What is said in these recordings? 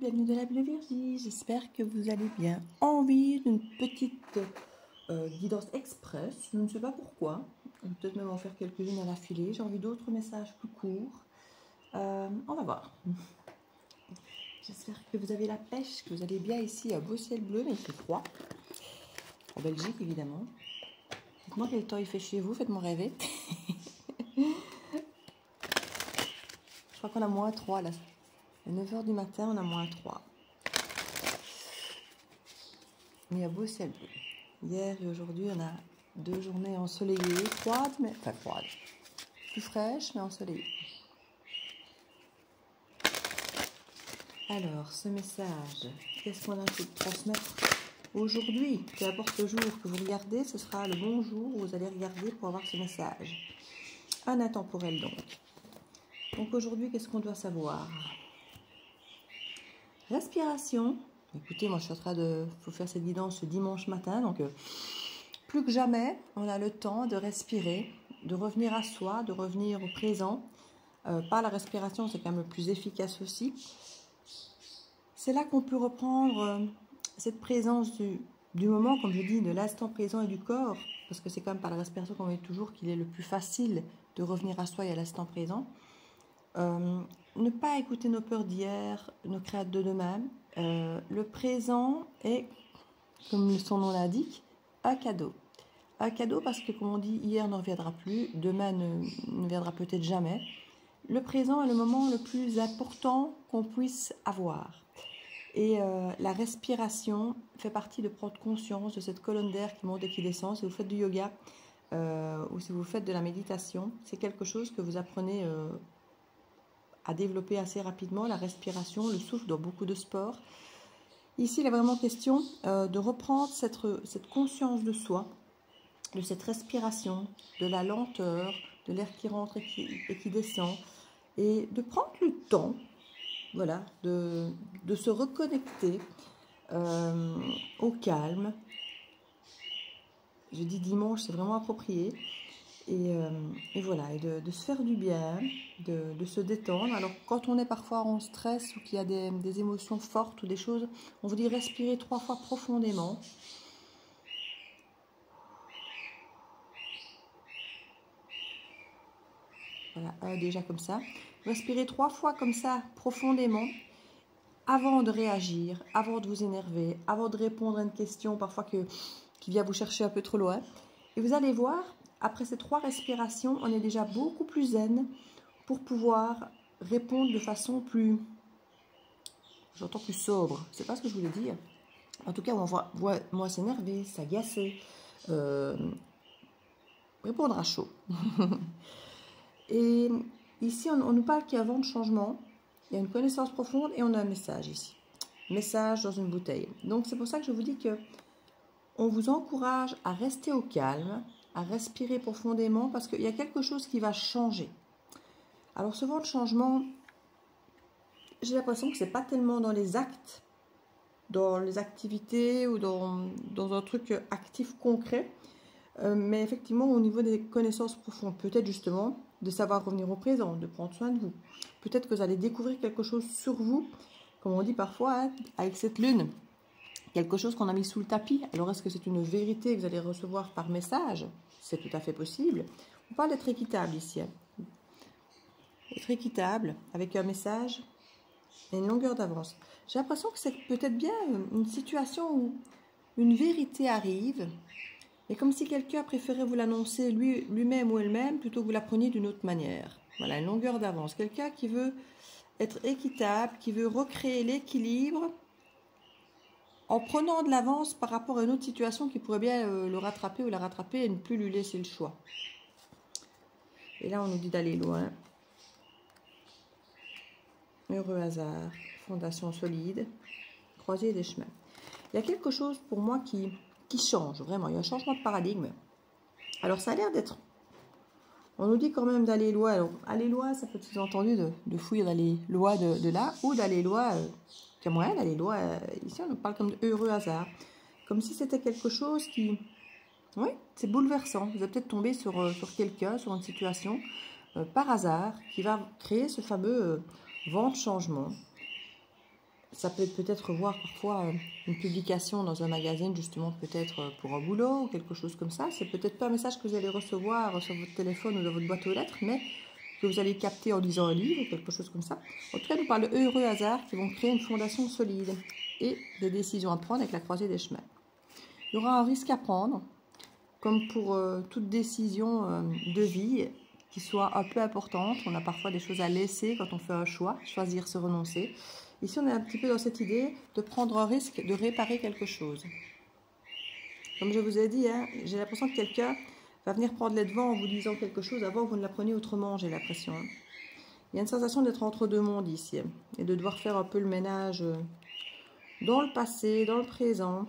bienvenue dans la Bulle Virgie, j'espère que vous allez bien. Envie d'une petite guidance express, je ne sais pas pourquoi, peut-être même en faire quelques-unes à l'affilée, j'ai envie d'autres messages plus courts, on va voir. J'espère que vous avez la pêche, que vous allez bien ici à beau ciel bleu, mais il fait froid, en Belgique évidemment. Dites-moi quel temps il fait chez vous, faites-moi rêver. Je crois qu'on a -3 là. À 9 h du matin, on a -3. Mais à beau ciel bleu. Hier et aujourd'hui, on a 2 journées ensoleillées, froides, mais enfin froides. Plus fraîches, mais ensoleillées. Alors, ce message, qu'est-ce qu'on a pu transmettre aujourd'hui? Peu importe le jour que vous regardez, ce sera le bon jour où vous allez regarder pour avoir ce message. Un intemporel donc. Donc aujourd'hui, qu'est-ce qu'on doit savoir? Respiration. Écoutez, moi je suis en train de faire cette guidance ce dimanche matin, donc plus que jamais, on a le temps de respirer, de revenir à soi, de revenir au présent. Par la respiration, c'est quand même le plus efficace aussi. C'est là qu'on peut reprendre cette présence du moment, comme je dis, de l'instant présent et du corps, parce que c'est quand même par la respiration qu'on dit toujours qu'il est le plus facile de revenir à soi et à l'instant présent. Ne pas écouter nos peurs d'hier, nos craintes de demain. Le présent est, comme son nom l'indique, un cadeau. Un cadeau parce que, comme on dit, hier ne reviendra plus, demain ne viendra peut-être jamais. Le présent est le moment le plus important qu'on puisse avoir. Et la respiration fait partie de prendre conscience de cette colonne d'air qui monte et qui descend. Si vous faites du yoga ou si vous faites de la méditation, c'est quelque chose que vous apprenez à développer assez rapidement, la respiration, le souffle dans beaucoup de sports. Ici, il est vraiment question de reprendre cette conscience de soi, de cette respiration, de la lenteur, de l'air qui rentre et qui descend, et de prendre le temps, voilà, de se reconnecter au calme. Je dis dimanche, c'est vraiment approprié. Et voilà, et de se faire du bien, de se détendre. Alors, quand on est parfois en stress ou qu'il y a des émotions fortes ou des choses, on vous dit respirer 3 fois profondément. Voilà, déjà comme ça. Respirez 3 fois comme ça, profondément, avant de réagir, avant de vous énerver, avant de répondre à une question parfois qui vient vous chercher un peu trop loin. Et vous allez voir, après ces 3 respirations, on est déjà beaucoup plus zen pour pouvoir répondre de façon plus, j'entends plus sobre, c'est pas ce que je voulais dire. En tout cas, on voit moi s'énerver, s'agacer, répondre à chaud. Et ici, on nous parle qu'il y a un vent de changement, il y a une connaissance profonde et on a un message ici. Message dans une bouteille. Donc, c'est pour ça que je vous dis que on vous encourage à rester au calme, à respirer profondément parce qu'il y a quelque chose qui va changer. Alors, ce vent de changement, j'ai l'impression que ce n'est pas tellement dans les actes, dans les activités ou dans un truc actif concret, mais effectivement au niveau des connaissances profondes, peut-être justement de savoir revenir au présent, de prendre soin de vous. Peut-être que vous allez découvrir quelque chose sur vous, comme on dit parfois, hein, avec cette lune, quelque chose qu'on a mis sous le tapis. Alors est-ce que c'est une vérité que vous allez recevoir par message? C'est tout à fait possible. On parle d'être équitable ici. Hein. Être équitable avec un message et une longueur d'avance. J'ai l'impression que c'est peut-être bien une situation où une vérité arrive, et comme si quelqu'un préférait vous l'annoncer lui-même ou elle-même, plutôt que vous la preniez d'une autre manière. Voilà, une longueur d'avance. Quelqu'un qui veut être équitable, qui veut recréer l'équilibre, en prenant de l'avance par rapport à une autre situation qui pourrait bien le rattraper ou la rattraper et ne plus lui laisser le choix. Et là, on nous dit d'aller loin. Heureux hasard, fondation solide, croisée des chemins. Il y a quelque chose pour moi qui change, vraiment. Il y a un changement de paradigme. Alors, ça a l'air d'être... On nous dit quand même d'aller loin. Alors, aller loin, ça peut être sous-entendu de fouiller d'aller loin de là, ou d'aller loin... c'est moyen d'aller loin. Ici, on nous parle comme de heureux hasard. Comme si c'était quelque chose qui... Oui, c'est bouleversant. Vous allez peut-être tomber sur quelqu'un, sur une situation, par hasard, qui va créer ce fameux vent de changement. Ça peut peut-être voir parfois une publication dans un magazine, justement peut-être pour un boulot ou quelque chose comme ça. C'est peut-être pas un message que vous allez recevoir sur votre téléphone ou dans votre boîte aux lettres, mais que vous allez capter en lisant un livre ou quelque chose comme ça. En tout cas, nous parle de heureux hasards qui vont créer une fondation solide et des décisions à prendre avec la croisée des chemins. Il y aura un risque à prendre, comme pour toute décision de vie qui soit un peu importante. On a parfois des choses à laisser quand on fait un choix, choisir, se renoncer. Ici, on est un petit peu dans cette idée de prendre un risque de réparer quelque chose. Comme je vous ai dit, hein, j'ai l'impression que quelqu'un va venir prendre les devants en vous disant quelque chose avant que vous ne l'appreniez autrement, j'ai l'impression. Hein. Il y a une sensation d'être entre deux mondes ici et de devoir faire un peu le ménage dans le passé, dans le présent.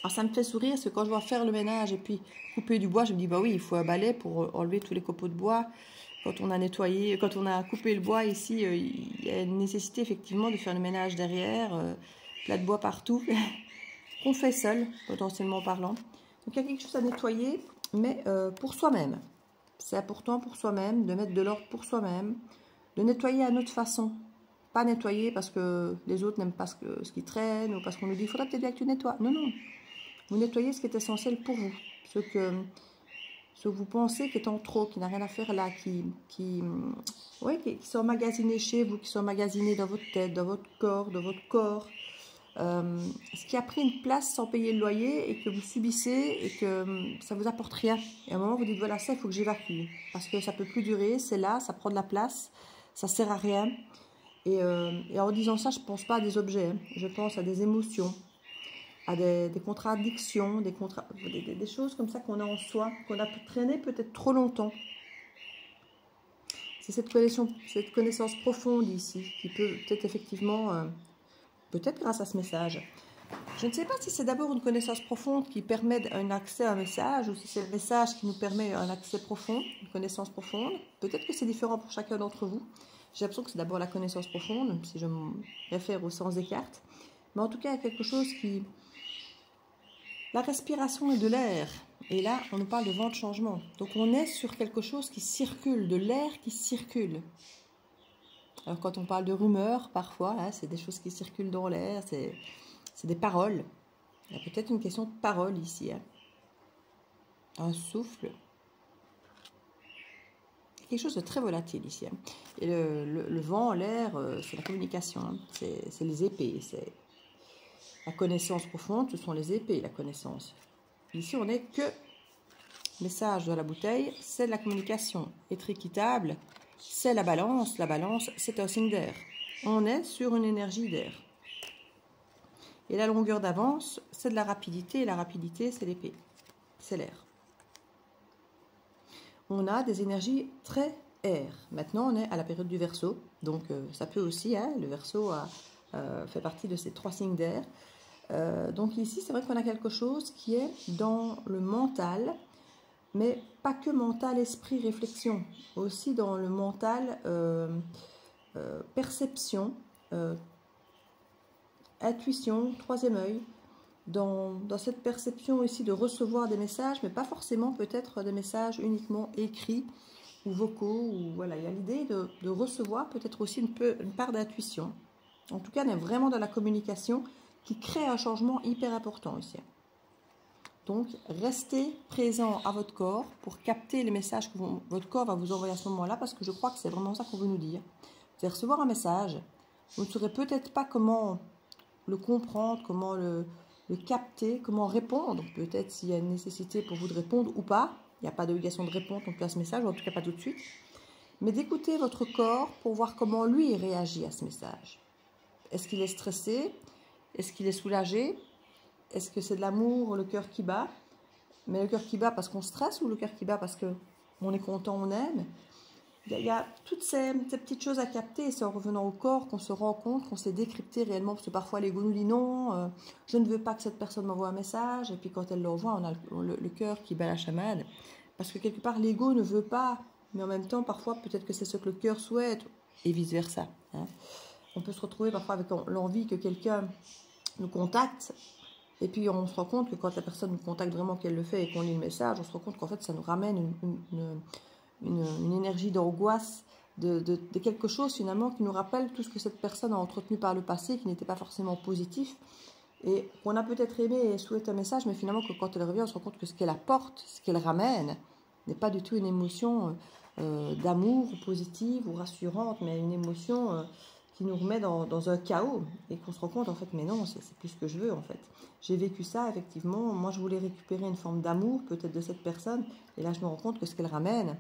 Alors ça me fait sourire parce que quand je vois faire le ménage et puis couper du bois, je me dis bah oui, il faut un balai pour enlever tous les copeaux de bois. Quand on a nettoyé, quand on a coupé le bois ici, il y a une nécessité effectivement de faire le ménage derrière, plat de bois partout, qu'on fait seul, potentiellement parlant. Donc il y a quelque chose à nettoyer, mais pour soi-même. C'est important pour soi-même de mettre de l'ordre pour soi-même, de nettoyer à notre façon. Pas nettoyer parce que les autres n'aiment pas ce qui traîne ou parce qu'on nous dit il faudrait peut-être bien que tu nettoies. Non, non. Vous nettoyez ce qui est essentiel pour vous, ce que vous pensez qui est en trop, qui n'a rien à faire là, qui sont emmagasinés chez vous, qui sont emmagasinés dans votre tête, dans votre corps, ce qui a pris une place sans payer le loyer et que vous subissez et que ça vous apporte rien. Et à un moment, vous dites, voilà, ça, il faut que j'évacue. Parce que ça ne peut plus durer, c'est là, ça prend de la place, ça ne sert à rien. Et en disant ça, je ne pense pas à des objets, hein. Je pense à des émotions, à des contradictions, des choses comme ça qu'on a en soi, qu'on a traîné peut-être trop longtemps. C'est cette connaissance profonde ici qui peut peut-être effectivement, peut-être grâce à ce message. Je ne sais pas si c'est d'abord une connaissance profonde qui permet un accès à un message ou si c'est le message qui nous permet un accès profond, une connaissance profonde. Peut-être que c'est différent pour chacun d'entre vous. J'ai l'impression que c'est d'abord la connaissance profonde, si je me réfère au sens des cartes. Mais en tout cas, il y a quelque chose qui... La respiration est de l'air. Et là, on nous parle de vent de changement. Donc on est sur quelque chose qui circule, de l'air qui circule. Alors quand on parle de rumeurs, parfois, hein, c'est des choses qui circulent dans l'air, c'est des paroles. Il y a peut-être une question de parole ici. Hein. Un souffle. Quelque chose de très volatile ici. Hein. Et le vent, l'air, c'est la communication. Hein. C'est les épées. C'est la connaissance profonde, ce sont les épées, la connaissance. Ici, on n'est que message de la bouteille, c'est de la communication. Être équitable, c'est la balance. La balance, c'est un signe d'air. On est sur une énergie d'air. Et la longueur d'avance, c'est de la rapidité. Et la rapidité, c'est l'épée. C'est l'air. On a des énergies très air. Maintenant, on est à la période du Verseau. Donc, ça peut aussi, hein, le Verseau fait partie de ces 3 signes d'air. Donc ici, c'est vrai qu'on a quelque chose qui est dans le mental, mais pas que mental, esprit, réflexion. Aussi dans le mental, perception, intuition, 3e œil. Dans cette perception ici de recevoir des messages, mais pas forcément peut-être des messages uniquement écrits ou vocaux. Ou, voilà, il y a l'idée de recevoir peut-être aussi une part d'intuition. En tout cas, on est vraiment dans la communication qui crée un changement hyper important ici. Donc, restez présent à votre corps pour capter les messages que votre corps va vous envoyer à ce moment-là, parce que je crois que c'est vraiment ça qu'on veut nous dire. Vous allez recevoir un message, vous ne saurez peut-être pas comment le comprendre, comment le capter, comment répondre, peut-être s'il y a une nécessité pour vous de répondre ou pas. Il n'y a pas d'obligation de répondre non plus à ce message, en tout cas pas tout de suite. Mais d'écouter votre corps pour voir comment lui réagit à ce message. Est-ce qu'il est stressé? Est-ce qu'il est soulagé? Est-ce que c'est de l'amour, le cœur qui bat? Mais le cœur qui bat parce qu'on stresse ou le cœur qui bat parce qu'on est content, on aime? Il y a toutes ces petites choses à capter, et c'est en revenant au corps qu'on se rend compte, qu'on s'est décrypté réellement, parce que parfois l'ego nous dit non, je ne veux pas que cette personne m'envoie un message, et puis quand elle l'envoie, on a le cœur qui bat la chamade, parce que quelque part l'ego ne veut pas, mais en même temps parfois peut-être que c'est ce que le cœur souhaite, et vice versa. Hein. On peut se retrouver parfois avec l'envie que quelqu'un nous contacte, et puis on se rend compte que quand la personne nous contacte vraiment, qu'elle le fait et qu'on lit le message, on se rend compte qu'en fait ça nous ramène une énergie d'angoisse, de quelque chose finalement qui nous rappelle tout ce que cette personne a entretenu par le passé, qui n'était pas forcément positif, et qu'on a peut-être aimé et souhaité un message, mais finalement que quand elle revient, on se rend compte que ce qu'elle apporte, ce qu'elle ramène, n'est pas du tout une émotion d'amour positive ou rassurante, mais une émotion qui nous remet dans un chaos, et qu'on se rend compte en fait, mais non, c'est plus ce que je veux en fait. J'ai vécu ça effectivement, moi je voulais récupérer une forme d'amour peut-être de cette personne, et là je me rends compte que ce qu'elle ramène,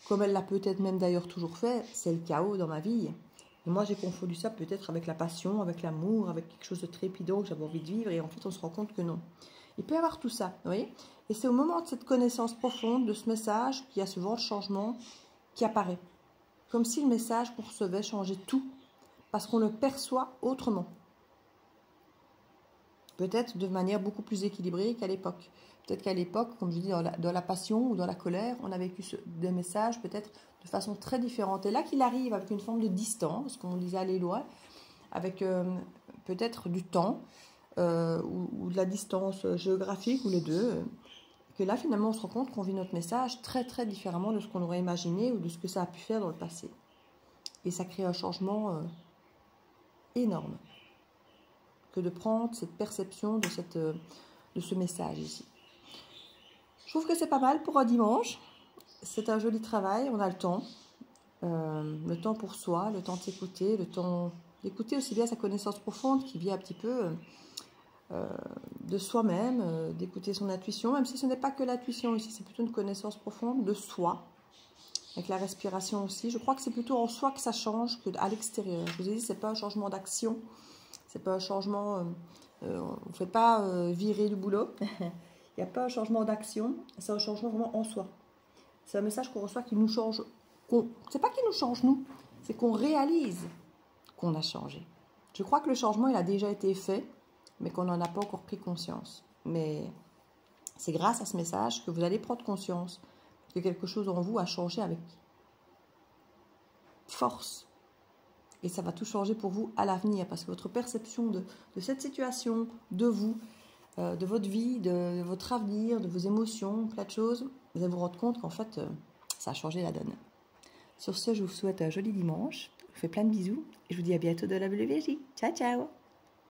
comme elle l'a peut-être même d'ailleurs toujours fait, c'est le chaos dans ma vie. Et moi, j'ai confondu ça peut-être avec la passion, avec l'amour, avec quelque chose de trépidant que j'avais envie de vivre. Et en fait, on se rend compte que non. Il peut y avoir tout ça, vous voyez. Et c'est au moment de cette connaissance profonde de ce message qu'il y a ce vent de changement qui apparaît. Comme si le message qu'on recevait changeait tout, parce qu'on le perçoit autrement. Peut-être de manière beaucoup plus équilibrée qu'à l'époque. Peut-être qu'à l'époque, comme je dis, dans la passion ou dans la colère, on a vécu des messages peut-être de façon très différente. Et là qu'il arrive avec une forme de distance, comme on disait aller loin, avec peut-être du temps ou de la distance géographique ou les deux, que là finalement on se rend compte qu'on vit notre message très très différemment de ce qu'on aurait imaginé ou de ce que ça a pu faire dans le passé. Et ça crée un changement énorme que de prendre cette perception de ce message ici. Je trouve que c'est pas mal pour un dimanche. C'est un joli travail, on a le temps pour soi, le temps de s'écouter, le temps d'écouter aussi bien sa connaissance profonde qui vient un petit peu de soi-même, d'écouter son intuition, même si ce n'est pas que l'intuition ici, c'est plutôt une connaissance profonde de soi, avec la respiration aussi. Je crois que c'est plutôt en soi que ça change qu'à l'extérieur. Je vous ai dit, c'est pas un changement d'action, c'est pas un changement, on ne fait pas virer du boulot. Il n'y a pas un changement d'action, c'est un changement vraiment en soi. C'est un message qu'on reçoit qui nous change. C'est pas qu'il nous change, nous, c'est qu'on réalise qu'on a changé. Je crois que le changement, il a déjà été fait, mais qu'on n'en a pas encore pris conscience. Mais c'est grâce à ce message que vous allez prendre conscience que quelque chose en vous a changé avec force. Et ça va tout changer pour vous à l'avenir, parce que votre perception de cette situation, de vous, de votre vie, de votre avenir, de vos émotions, plein de choses, vous allez vous rendre compte qu'en fait, ça a changé la donne. Sur ce, je vous souhaite un joli dimanche, je vous fais plein de bisous, et je vous dis à bientôt dans la WVJ. Ciao, ciao!